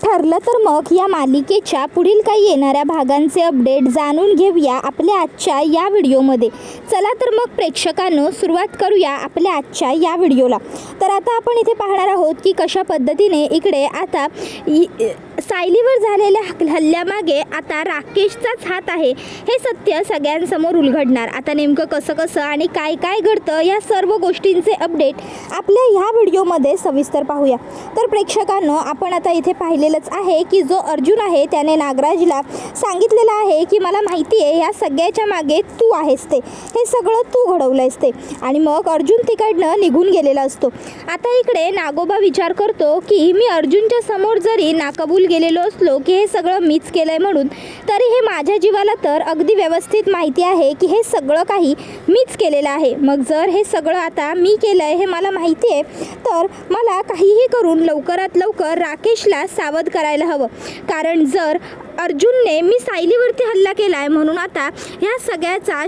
ठरलं तर मग या मालिकेच्या पुढील काही येणाऱ्या भागांचे अपडेट जाणून घेऊया आपल्या आजच्या या व्हिडिओमध्ये. चला तर मग प्रेक्षकांनो सुरुवात करूया आपल्या आजच्या या व्हिडिओला. तर आता आपण इथे पाहणार आहोत की कशा पद्धतीने इकडे आता सायलीवर झालेल्या हल्ल्यामागे आता राकेशचाच हात आहे हे सत्य सगळ्यांसमोर उलगडणार. आता नेमकं कसं आणि काय घडतं या सर्व गोष्टींचे अपडेट आपल्या ह्या व्हिडिओमध्ये सविस्तर पाहूया. तर प्रेक्षकांनो आपण आता इथे पाहिलेलंच आहे की जो अर्जुन आहे त्याने नागराजला सांगितलेलं आहे की मला माहिती आहे या सगळ्याच्या मागे तू आहेस, ते हे सगळं तू घडवलंयस ते. आणि मग अर्जुन तिकडनं निघून गेलेला असतो. आता इकडे नागोबा विचार करतो की मी अर्जुनच्या समोर जरी नाकबूल गेलेलो असलो की हे सगळं मीच केलंय म्हणून, तरी हे माझ्या जीवाला तर अगदी व्यवस्थित माहिती आहे की हे सगळं काही मीच केलेलं आहे. मग जर हे सगळं आता मी केलंय हे मला माहिती आहे तर मला काहीही करून लवकरात लवकर राकेशला सावध करायला हवं. कारण जर अर्जुनने मी सायलीवरती हल्ला केला आहे म्हणून आता ह्या सगळ्याचा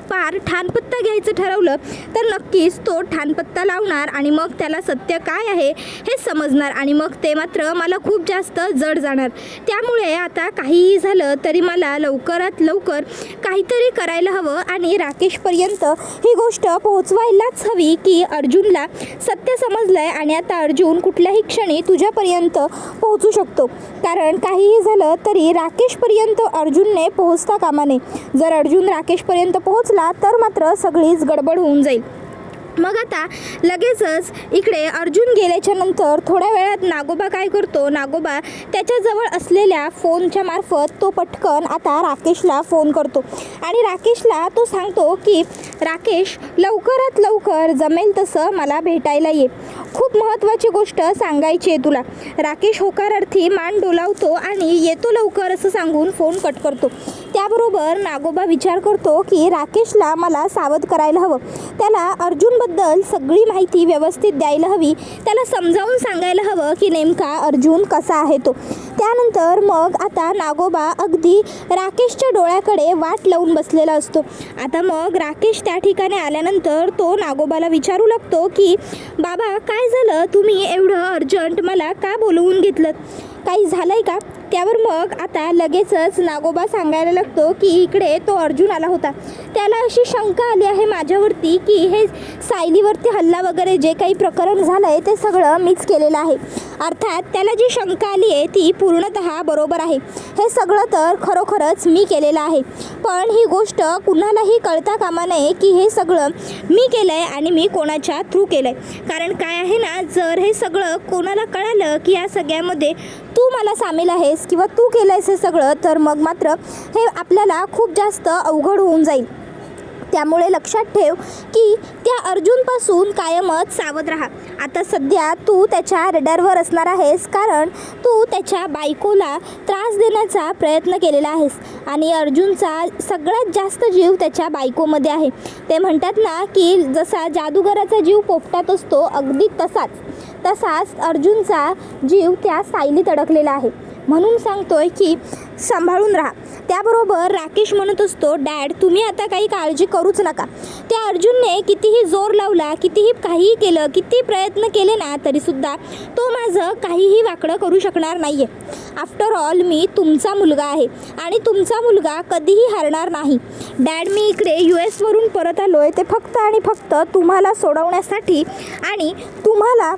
पार ठाणपत्ता घ्यायचं ठरवलं तर नक्कीच तो ठाणपत्ता लावणार आणि मग त्याला सत्य काय आहे हे समजणार आणि मग ते मात्र मला खूप जास्त जड जाणार. त्यामुळे आता काहीही झालं तरी मला लवकरात लवकर काहीतरी करायला हवं आणि राकेशपर्यंत ही गोष्ट पोहोचवायलाच हवी की अर्जुनला सत्य समजलंय आणि आता अर्जुन कुठल्याही क्षणी तुझ्यापर्यंत पोहोचू शकतो. कारण काहीही झालं तरी राकेशपर्यंत अर्जुनने पोहोचता कामा नये. जर अर्जुन राकेशपर्यंत पोहोचला तर मात्र सगळीच गडबड होऊन जाईल. मग आता लगेचच इकडे अर्जुन गेल्याच्या नंतर थोड्या वेळात नागोबा काय करतो, नागोबा त्याच्याजवळ असलेल्या फोनच्या मार्फत तो पटकन आता राकेशला फोन करतो आणि राकेशला तो सांगतो की राकेश लवकरात लवकर जमेल तसं मला भेटायला ये, खूप महत्त्वाची गोष्ट सांगायची आहे तुला. राकेश होकारार्थी मान डोलावतो आणि येतो लवकर असं सांगून फोन कट करतो. त्याबरोबर नागोबा विचार करतो की राकेशला मला सावध करायला हवं, त्याला अर्जुनबद्दल सगळी माहिती व्यवस्थित द्यायला हवी, त्याला समजावून सांगायला हवं की नेमका अर्जुन कसा आहे तो. त्यानंतर मग आता नागोबा अगदी राकेशच्या डोळ्याकडे वाट लावून बसलेला असतो. आता मग राकेश त्या ठिकाणी आल्यानंतर तो नागोबाला विचारू लागतो की बाबा काय झालं, तुम्ही एवढं अर्जंट मला का बोलवून घेतलं, काही झालं आहे का. त्यावर मग आता लगेचच नागोबा सांगायला लागतो की इकडे तो अर्जुन आला होता, त्याला अशी शंका आली आहे माझ्यावरती की हे सायलीवरती हल्ला वगैरे जे काही प्रकरण झालं आहे ते सगळं मीच केलेलं आहे. अर्थात त्याला जी शंका आली आहे ती पूर्णतः बरोबर आहे, हे सगळं तर खरोखरच मी केलेलं आहे. पण ही गोष्ट कुणालाही कळता कामा नये की हे सगळं मी केलं आहे आणि मी कोणाच्या थ्रू केलं आहे. कारण काय आहे ना, जर हे सगळं कोणाला कळालं की या सगळ्यामध्ये तू मला सामील आहेस किंवा तू केलं आहेस हे सगळं, तर मग मात्र हे आपल्याला खूप जास्त अवघड होऊन जाईल. त्यामुळे लक्षात ठेव की त्या अर्जुनपासून कायमच सावध राहा. आता सध्या तू त्याच्या रडारवर असणार आहेस कारण तू त्याच्या बायकोला त्रास देण्याचा प्रयत्न केलेला आहेस आणि अर्जुनचा सगळ्यात जास्त जीव त्याच्या बायकोमध्ये आहे. ते म्हणतात ना की जसा जादूगाराचा जीव पोपटात असतो अगदी तसाच अर्जुनचा जीव त्या सायलीत अडकलेला आहे. म्हणून सांगतोय की सांभाळून राहा. त्याबरोबर राकेश म्हणत असतो डॅड तुम्ही आता काही काळजी करूच नका, त्या अर्जुनने कितीही जोर लावला, कितीही काहीही केलं, किती प्रयत्न केले ना तरीसुद्धा तो माझं काहीही वाकडं करू शकणार नाही आहे. आफ्टर ऑल मी तुमचा मुलगा आहे आणि तुमचा मुलगा कधीही हारणार नाही. डॅड मी इकडे US वरून परत आलो आहे ते फक्त आणि फक्त तुम्हाला सोडवण्यासाठी आणि तुम्हाला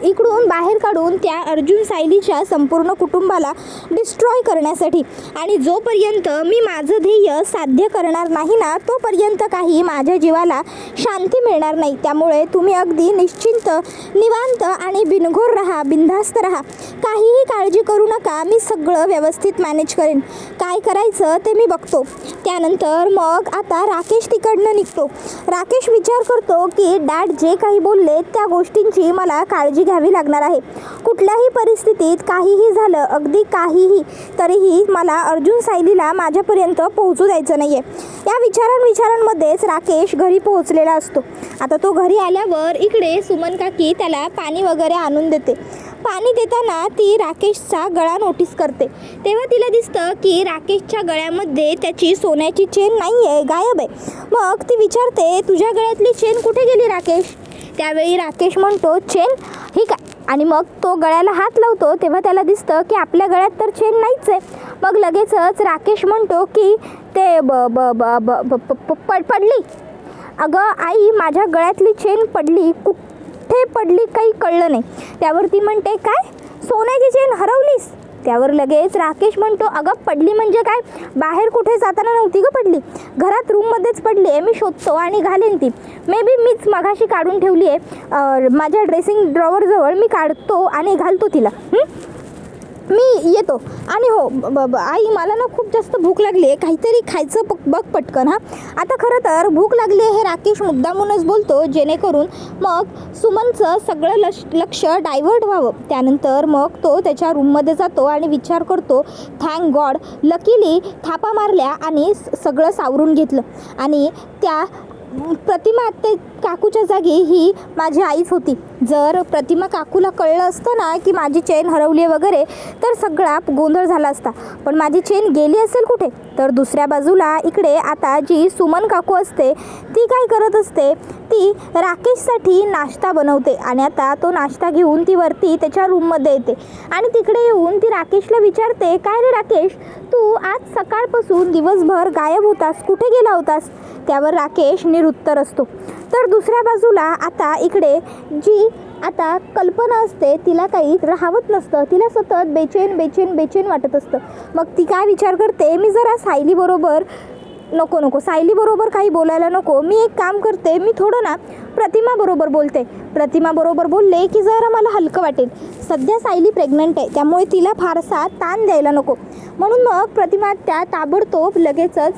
इकडून बाहेर काढून त्या अर्जुन सायलीच्या संपूर्ण कुटुंबाला डिस्ट्रॉय करण्यासाठी. आणि जोपर्यंत मी माझं ध्येय साध्य करणार नाही ना तोपर्यंत काही माझ्या जीवाला शांती मिळणार नाही. त्यामुळे तुम्ही अगदी निश्चिंत, निवांत आणि बिनघोर राहा, बिनधास्त राहा, काहीही काळजी करू नका, मी सगळं व्यवस्थित मॅनेज करेन, काय करायचं ते मी बघतो. त्यानंतर मग आता राकेश तिकडनं निघतो. राकेश विचार करतो की डॅड जे काही बोलले त्या गोष्टींची मला काळजी घ्यावी लागणार आहे. कुठल्याही परिस्थितीत काहीही झालं, अगदी काहीही, तरीही मला अर्जुन सायलीला माझ्यापर्यंत पोहोचू द्यायचं नाही आहे. या विचारांमध्येच राकेश घरी पोहोचलेला असतो. आता तो घरी आल्यावर इकडे सुमन काकी त्याला पाणी वगैरे आणून देते. पाणी देताना ती राकेशचा गळा नोटीस करते. तेव्हा तिला दिसतं की राकेशच्या गळ्यामध्ये त्याची सोन्याची चेन नाही आहे, गायब आहे. मग ती विचारते तुझ्या गळ्यातली चेन कुठे गेली राकेश. त्यावेळी राकेश म्हणतो चेन ही का आणि मग तो गळ्याला हात लावतो तेव्हा त्याला दिसतं की आपल्या गळ्यात तर चेन नाहीच आहे. मग लगेचच राकेश म्हणतो की ते पडली. अगं आई, माझ्या गळ्यातली चेन पडली. कुठे पडली काही कळलं नाही. त्यावर ती म्हणते, काय सोन्याची चेन हरवलीस? त्यावर लगेच राकेश म्हणतो, अगं पडली म्हणजे काय, बाहेर कुठे जाताना नव्हती गं पडली, घरात रूममध्येच पडली आहे. मी शोधतो आणि घालेन ती. मे बी मीच मगाशी काढून ठेवली आहे माझ्या ड्रेसिंग ड्रॉवरजवळ. मी काढतो आणि घालतो तिला. मी येतो. आणि हो आई, मला ना खूप जास्त भूक लागली आहे, काहीतरी खायचं बघ पटकन. आता खरं तर भूक लागली आहे हे राकेश मुद्दामूनच बोलतो, जेणेकरून मग सुमनचं सगळं लक्ष डायव्हर्ट व्हावं. त्यानंतर मग तो त्याच्या रूममध्ये जातो आणि विचार करतो, थँक गॉड, लकीली थापा मारल्या आणि सगळं सावरून घेतलं. आणि त्या प्रतिमा आत्ते काकूच्या जागी ही माझी आईच होती. जर प्रतिमा काकूला कळलं असतं ना की माझी चेन हरवली आहे वगैरे, तर सगळा गोंधळ झाला असता. पण माझी चेन गेली असेल कुठे? तर दुसऱ्या बाजूला इकडे आता जी सुमन काकू असते ती काय करत असते, ती राकेशसाठी नाश्ता बनवते. आणि आता तो नाश्ता घेऊन ती वरती त्याच्या रूममध्ये येते आणि तिकडे येऊन ती राकेशला विचारते, काय रे राकेश, तू आज सकाळपासून दिवसभर गायब होतास, कुठे गेला होतास? त्यावर राकेश निरुत्तर असतो. तर दुसऱ्या बाजूला आता इकडे जी आता कल्पना असते, तिला काही राहवत नसतं, तिला सतत बेचैन वाटत असतं. मग ती काय विचार करते, मी जरा सायलीबरोबर सायलीबरोबर काही बोलायला नको, मी एक काम करते, मी थोडं ना प्रतिमाबरोबर बोलते. प्रतिमाबरोबर बोलले की जरा मला हलकं वाटेल. सध्या सायली प्रेग्नंट आहे, त्यामुळे तिला फारसा ताण द्यायला नको. म्हणून मग प्रतिमा त्या ताबडतोब लगेचच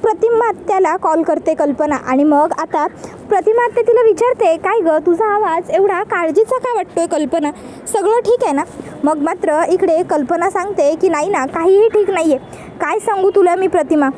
प्रतिमा आत्याला कॉल करते कल्पना. आणि मग आता प्रतिमा आत्या तिला विचारते, काय गं, तुझा आवाज एवढा काळजीचा का वाटतोय कल्पना, सगळं ठीक आहे ना? मग मात्र इकडे कल्पना सांगते की नाही ना, काहीही ठीक नाही आहे. काय सांगू तुला मी प्रतिमा,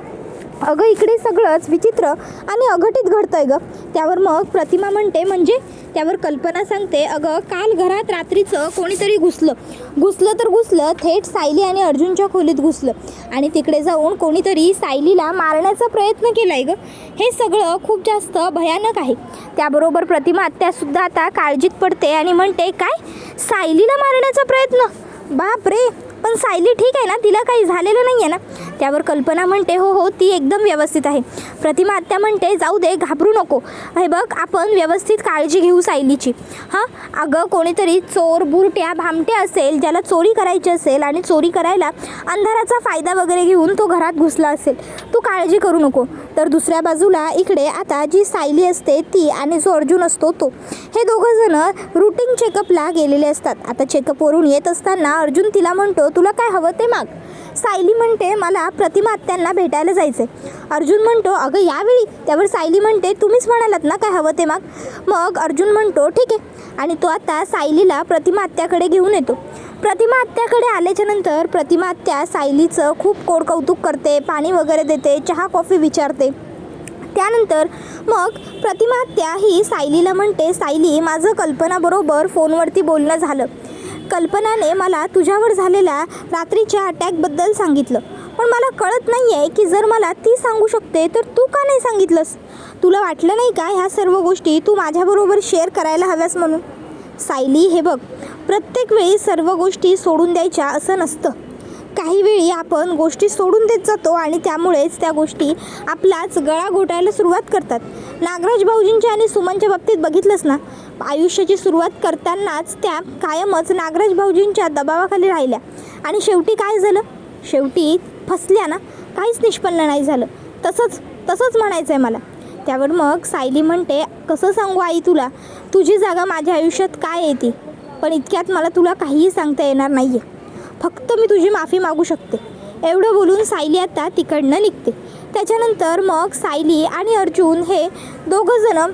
अगं इकडे सगळंच विचित्र आणि अघटित घडतं आहे गं. त्यावर मग प्रतिमा म्हणते, म्हणजे? त्यावर कल्पना सांगते, अगं काल घरात रात्रीचं कोणीतरी घुसलं तर घुसलं, थेट सायली आणि अर्जुनच्या खोलीत घुसलं आणि तिकडे जाऊन कोणीतरी सायलीला मारण्याचा प्रयत्न केला आहे गं. हे सगळं खूप जास्त भयानक आहे. त्याबरोबर प्रतिमा आत्यासुद्धा आता काळजीत पडते आणि म्हणते, काय सायलीला मारण्याचा प्रयत्न? बाप रे, पण सायली ठीक आहे ना, तिला काही झालेलं नाही आहे ना? त्यावर कल्पना म्हणते, हो ती एकदम व्यवस्थित आहे. प्रतिमा आत्या म्हणते, जाऊ दे, घाबरू नको. हे बघ, आपण व्यवस्थित काळजी घेऊ सायलीची. अगं कोणीतरी चोर, बुरट्या, भामट्या असेल, ज्याला चोरी करायची असेल आणि चोरी करायला अंधाराचा फायदा वगैरे घेऊन तो घरात घुसला असेल, तू काळजी करू नको. तर दुसऱ्या बाजूला इकडे आता जी सायली असते ती आणि जो अर्जुन असतो तो, हे दोघंजणं रूटीन चेकअपला गेलेले असतात. आता चेकअपवरून येत असताना अर्जुन तिला म्हणतो, तुला काय हवं ते माग. सायली म्हणते, मला प्रतिमा आत्यांना भेटायला जायचं आहे. अर्जुन म्हणतो, अगं यावेळी? त्यावर सायली म्हणते, तुम्हीच म्हणालात ना काय हवं ते माग. मग अर्जुन म्हणतो, ठीक आहे. आणि तो आता सायलीला प्रतिमा आत्याकडे घेऊन येतो. प्रतिमा आत्याकडे आल्याच्या नंतर प्रतिमा आत्या सायलीचं खूप कौतुक करते, पाणी वगैरे देते, चहा कॉफी विचारते. त्यानंतर मग प्रतिमा आत्या ही सायलीला म्हणते, सायली, माझं कल्पनाबरोबर फोनवरती बोलणं झालं. कल्पनाने मला तुझ्यावर झालेल्या रात्रीच्या अटॅकबद्दल सांगितलं, पण मला कळत नाही आहे की जर मला ती सांगू शकते तर तू का नाही सांगितलंस? तुला वाटलं नाही का ह्या सर्व गोष्टी तू माझ्याबरोबर शेअर करायला हव्यास म्हणून? सायली, हे बघ, प्रत्येक वेळी सर्व गोष्टी सोडून द्यायच्या असं नसतं. काही वेळी आपण गोष्टी सोडून देत जातो आणि त्यामुळेच त्या गोष्टी आपलाच गळा घोटायला सुरुवात करतात. नागराज भाऊजींच्या आणि सुमनच्या बाबतीत बघितलंस ना, आयुष्याची सुरुवात करतानाच त्या कायमच नागराज भाऊजींच्या दबावाखाली राहिल्या आणि शेवटी काय झालं? शेवटी फसल्या ना, काहीच निष्पन्न नाही झालं. तसंच म्हणायचं आहे मला. त्यावर मग सायली म्हणते, कसं सांगू आई तुला, तुझी जागा माझ्या आयुष्यात काय येते, पण इतक्यात मला तुला काहीही सांगता येणार नाही आहे. फक्त मी तुझी माफी मागू शकते. एवढं बोलून सायली आता तिकडनं निघते. त्याच्यानंतर मग सायली आणि अर्जुन हे दोघंजणं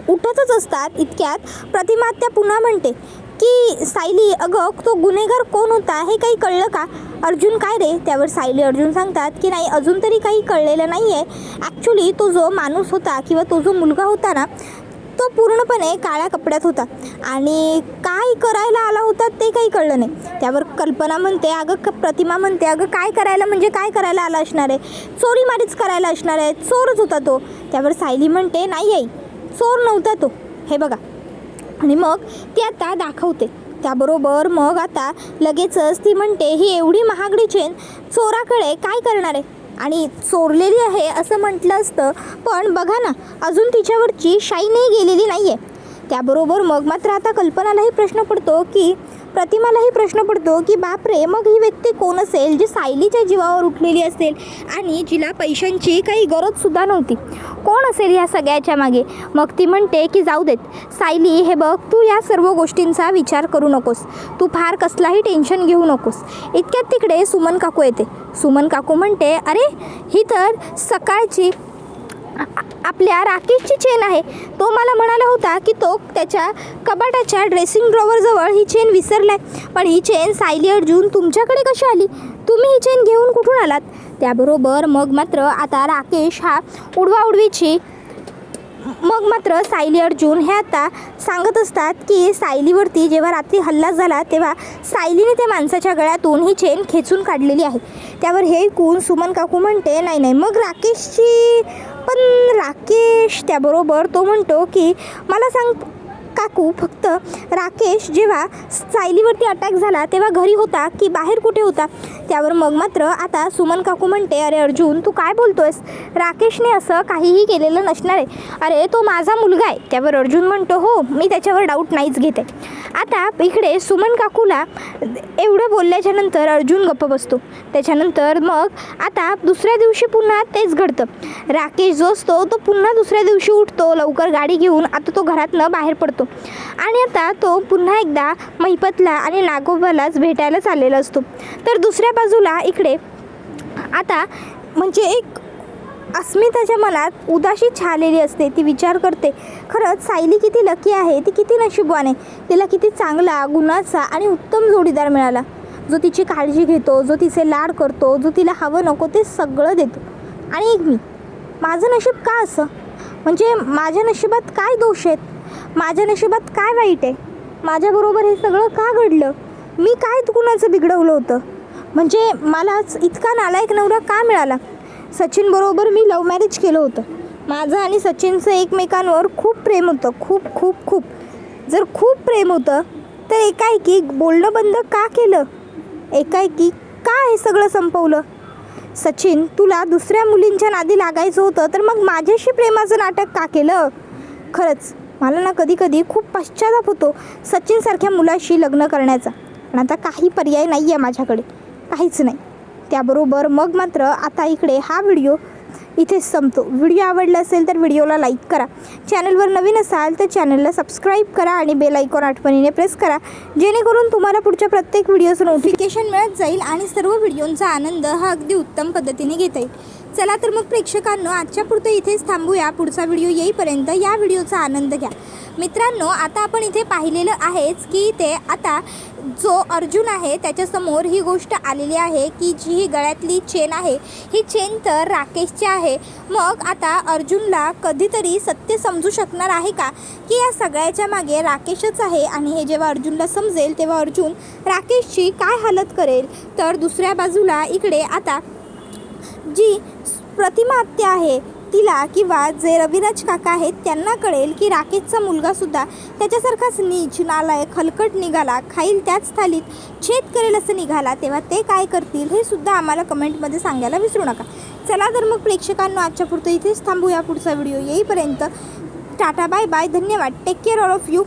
उठतच असतात. इतक्यात प्रतिमा आत्या पुन्हा म्हणते की सायली, अगं तो गुन्हेगार कोण होता हे काही कळलं का? अर्जुन, काय रे? त्यावर सायली अर्जुन सांगतात की नाही, अजून तरी काही कळलेलं नाही आहे. ॲक्च्युली तो जो माणूस होता किंवा तो जो मुलगा होता ना, तो पूर्णपणे काळ्या कपड्यात होता आणि काय करायला आला होता ते काही कळलं नाही. त्यावर कल्पना म्हणते, प्रतिमा म्हणते, अगं काय करायला म्हणजे काय करायला आला असणार आहे? चोरीमारीच करायला असणार आहे, चोरच होता तो. त्यावर सायली म्हणते, नाही आई, चोर नव्हता तो. हे बघा, आणि मग ती आता दाखवते. त्याबरोबर मग आता लगेचच ती म्हणते, ही एवढी महागडी चेन चोराकडे काय करणार आहे, आणि चोरलेली आहे असं म्हटलं असतं, पण बघा ना अजून तिच्यावरची शाईनही गेलेली नाही आहे. त्याबरोबर मग मात्र आता कल्पनालाही प्रश्न पडतो की प्रतिमालाही प्रश्न पडतो की बापरे, मग ही व्यक्ती कोण असेल जी सायलीच्या जीवावर उठलेली असेल आणि जिला पैशांची काही गरजसुद्धा नव्हती. कोण असेल ह्या सगळ्याच्या मागे. मग ती म्हणते की जाऊ देत सायली, हे बघ तू या सर्व गोष्टींचा विचार करू नकोस, तू फार कसलाही टेन्शन घेऊ नकोस. इतक्यात तिकडे सुमन काकू येते. सुमन काकू म्हणते, अरे ही तर सकाळची आपल्या राकेशची चेन आहे. तो मला म्हणाला होता की तो त्याच्या कपाटाच्या ड्रेसिंग ड्रॉवरजवळ ही चेन विसरलाय, पण ही चेन सायली अर्जुन तुमच्याकडे कशी आली, तुम्ही ही चेन घेऊन कुठून आलात. त्याबरोबर मग मात्र आता राकेश हा उडवाउडवीची मग मात्र सायली अर्जुन हे आता सांगत असतात की सायलीवरती जेव्हा रात्री हल्ला झाला तेव्हा सायलीने त्या माणसाच्या गळ्यातून ही चेन खेचून काढलेली आहे. त्यावर हे ऐकून सुमन काकू म्हणते, नाही नाही मग राकेशची, पण राकेश. त्याबरोबर तो म्हणतो की मला सांग काकू, फक्त राकेश जेव्हा सायलीवरती अटॅक झाला तेव्हा घरी होता की बाहेर कुठे होता. त्यावर मग मात्र आता सुमन काकू म्हणते, अरे अर्जुन तू काय बोलतोयस, राकेशने असं काहीही केलेलं नसणार आहे, अरे तो माझा मुलगा आहे. त्यावर अर्जुन म्हणतो, हो मी त्याच्यावर डाऊट नाहीच घेते. आता इकडे सुमन काकूला एवढं बोलल्याच्या नंतर अर्जुन गप्प बसतो. त्याच्यानंतर मग आता दुसऱ्या दिवशी पुन्हा तेच घडतं. राकेश जो असतो तो पुन्हा दुसऱ्या दिवशी उठतो लवकर गाडी घेऊन. आता तो घरातनं बाहेर पडतो आणि आता तो पुन्हा एकदा महिपतला आणि नागोबालाच भेटायला चाललेला असतो. तर दुसऱ्या बाजूला इकडे आता म्हणजे एक अस्मिताच्या मनात उदासी छालेली असते. ती विचार करते, खरंच सायली किती लकी आहे, ती किती नशीबवान आहे, तिला किती चांगला गुणाचा आणि उत्तम जोडीदार मिळाला, जो तिची काळजी घेतो, जो तिचे लाड करतो, जो तिला हवं नको ते सगळं देतो. आणि एक मी, माझं नशीब का असं, म्हणजे माझ्या नशिबात काय दोष आहेत, माझ्या नशिबात काय वाईट आहे, माझ्याबरोबर हे सगळं का घडलं, मी काय कुणाचं बिघडवलं होतं, म्हणजे मलाच इतका नालायक नवरा का मिळाला. सचिन बरोबर मी लव्ह मॅरेज केलं होतं. माझं आणि सचिनचं एकमेकांवर खूप प्रेम होतं, खूप खूप खूप. जर खूप प्रेम होतं तर एकाएकी बोलणं बंद का केलं, एकाएकी का हे सगळं संपवलं. सचिन, तुला दुसऱ्या मुलींच्या नादी लागायचं होतं तर मग माझ्याशी प्रेमाचं नाटक का केलं. खरंच मला ना कधी कधी खूप पश्चाताप होतो सचिनसारख्या मुलाशी लग्न करण्याचा, पण आता काही पर्याय नाही आहे माझ्याकडे, काहीच नाही. त्याबरोबर मग मात्र आता इकडे हा व्हिडिओ इथेच संपतो. व्हिडिओ आवडला असेल तर व्हिडिओला लाईक करा, चॅनलवर नवीन असाल तर चॅनलला सबस्क्राईब करा आणि बेल आयकॉन आठवणीने प्रेस करा, जेणेकरून तुम्हाला पुढच्या प्रत्येक व्हिडिओचं नोटिफिकेशन मिळत जाईल आणि सर्व व्हिडिओंचा आनंद हा अगदी उत्तम पद्धतीने घेता येईल. चला तर मग प्रेक्षकांनो, आजच्या पुरतं इथेच थांबूया. पुढचा व्हिडिओ येईपर्यंत या व्हिडिओचा आनंद घ्या. मित्रांनो, आता आपण इथे पाहिलेलं आहेच की ते आता जो अर्जुन आहे त्याच्यासमोर ही गोष्ट आलेली आहे की जी ही गळ्यातली चेन आहे ही चेन तर राकेशची आहे. मग आता अर्जुनला कधीतरी सत्य समजू शकणार आहे का की या सगळ्याच्या मागे राकेशच आहे, आणि हे जेव्हा अर्जुनला समजेल तेव्हा अर्जुन राकेशची काय हालत करेल. तर दुसऱ्या बाजूला इकडे आता जी प्रतिमा आत्या आहे तिला किंवा जे रविराज काका आहेत त्यांना कळेल की राकेशचा मुलगासुद्धा त्याच्यासारखाच नीच नालायक हलकट निघाला, खाईल त्याच थालीत छेद करेल असं निघाला, तेव्हा ते काय करतील हे सुद्धा आम्हाला कमेंटमध्ये सांगायला विसरू नका. चला तर मग प्रेक्षकांनो, आजच्या पुरतं इथेच थांबूया. पुढचा व्हिडिओ येईपर्यंत टाटा, बाय बाय, धन्यवाद, take care all of you.